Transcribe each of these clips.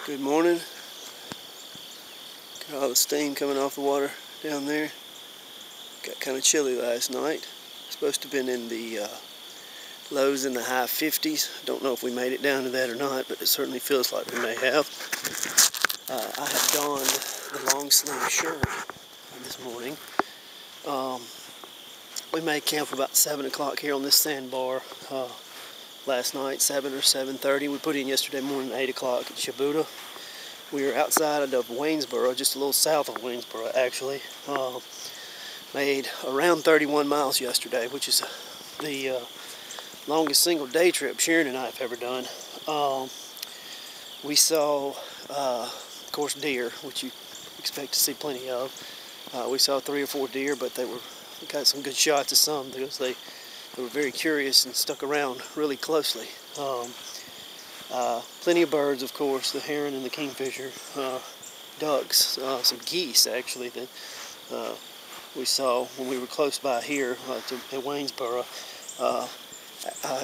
Good morning. Got all the steam coming off the water down there. Got kind of chilly last night. Supposed to have been in the lows in the high 50s. Don't know if we made it down to that or not, but it certainly feels like we may have. I have donned the long sleeve shirt this morning. We made camp about 7 o'clock here on this sandbar last night, 7 or 7:30. We put in yesterday morning at 8 o'clock at Shibuda. We were outside of Waynesboro, just a little south of Waynesboro actually. Made around 31 miles yesterday, which is the longest single day trip Sharon and I have ever done. We saw, of course, deer, which you expect to see plenty of. We saw 3 or 4 deer, but we got some good shots of some because they were very curious and stuck around really closely. Plenty of birds, of course, the heron and the kingfisher, ducks, some geese actually that we saw when we were close by here at Waynesboro.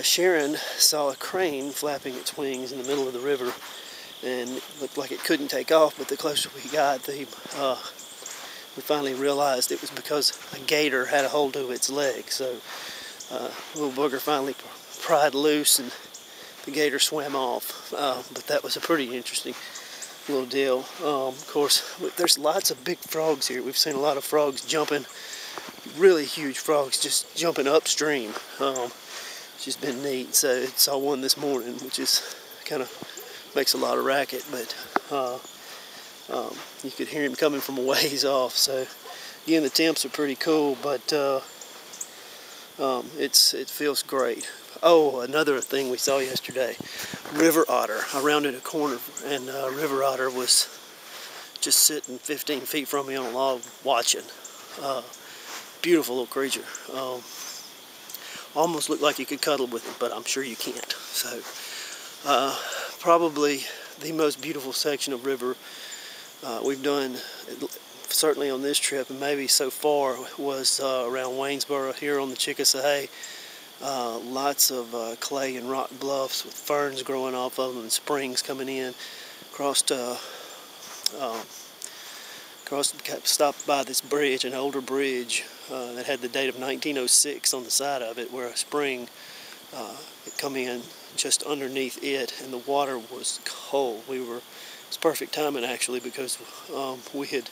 Sharon saw a crane flapping its wings in the middle of the river, and it looked like it couldn't take off, but the closer we got, we finally realized it was because a gator had a hold of its leg. So little booger finally pried loose and the gator swam off. But that was a pretty interesting little deal. Of course, there's lots of big frogs here. We've seen a lot of frogs jumping, really huge frogs just jumping upstream. It's just been neat. So I saw one this morning, which is kind of makes a lot of racket, but you could hear him coming from a ways off. So again, the temps are pretty cool, but it feels great. Oh, another thing we saw yesterday, river otter. I rounded a corner and river otter was just sitting 15 feet from me on a log watching. Beautiful little creature. Almost looked like you could cuddle with him, but I'm sure you can't. So probably the most beautiful section of river we've done, certainly on this trip, and maybe so far, was around Waynesboro here on the Chickasawhay. Lots of clay and rock bluffs with ferns growing off of them and springs coming in. Stopped by this bridge, an older bridge that had the date of 1906 on the side of it, where a spring had come in just underneath it, and the water was cold. It's perfect timing actually, because we had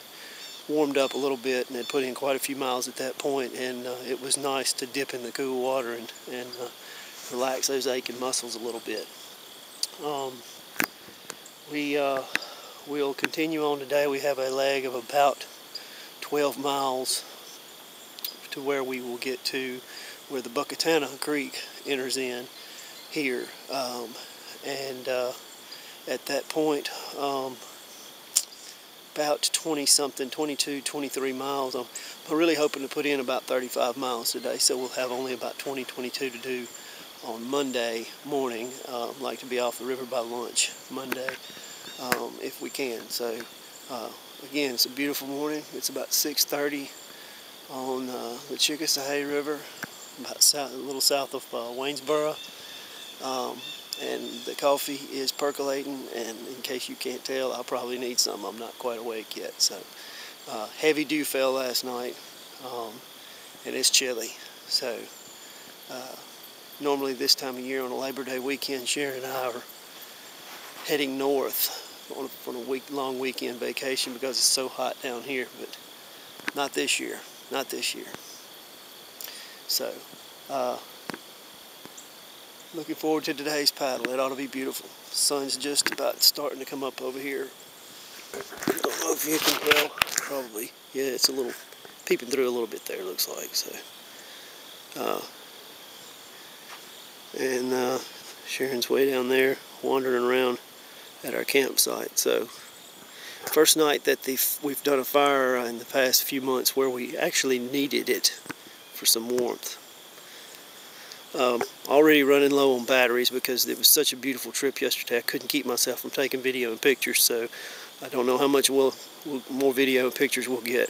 warmed up a little bit and had put in quite a few miles at that point, and it was nice to dip in the cool water and relax those aching muscles a little bit. We'll continue on today. We have a leg of about 12 miles to where we will get to where the Buckatana Creek enters in here, and at that point, about 20-something, 22, 23 miles. I'm really hoping to put in about 35 miles today, so we'll have only about 20, 22 to do on Monday morning. I'd like to be off the river by lunch Monday, if we can. So again, it's a beautiful morning. It's about 6:30 on the Chickasawhay River, a little south of Waynesboro. And the coffee is percolating, and in case you can't tell, I'll probably need some. I'm not quite awake yet. So heavy dew fell last night, and it's chilly. So normally this time of year on a Labor Day weekend, Sharon and I are heading north on a long weekend vacation because it's so hot down here, but not this year. Not this year. So looking forward to today's paddle. It ought to be beautiful. The sun's just about starting to come up over here. I don't know if you can tell. Probably. Yeah, it's a little peeping through a little bit there, looks like. So, Sharon's way down there wandering around at our campsite. So, first night that we've done a fire in the past few months where we actually needed it for some warmth. Already running low on batteries because it was such a beautiful trip yesterday. I couldn't keep myself from taking video and pictures, so I don't know how much more video and pictures we'll get.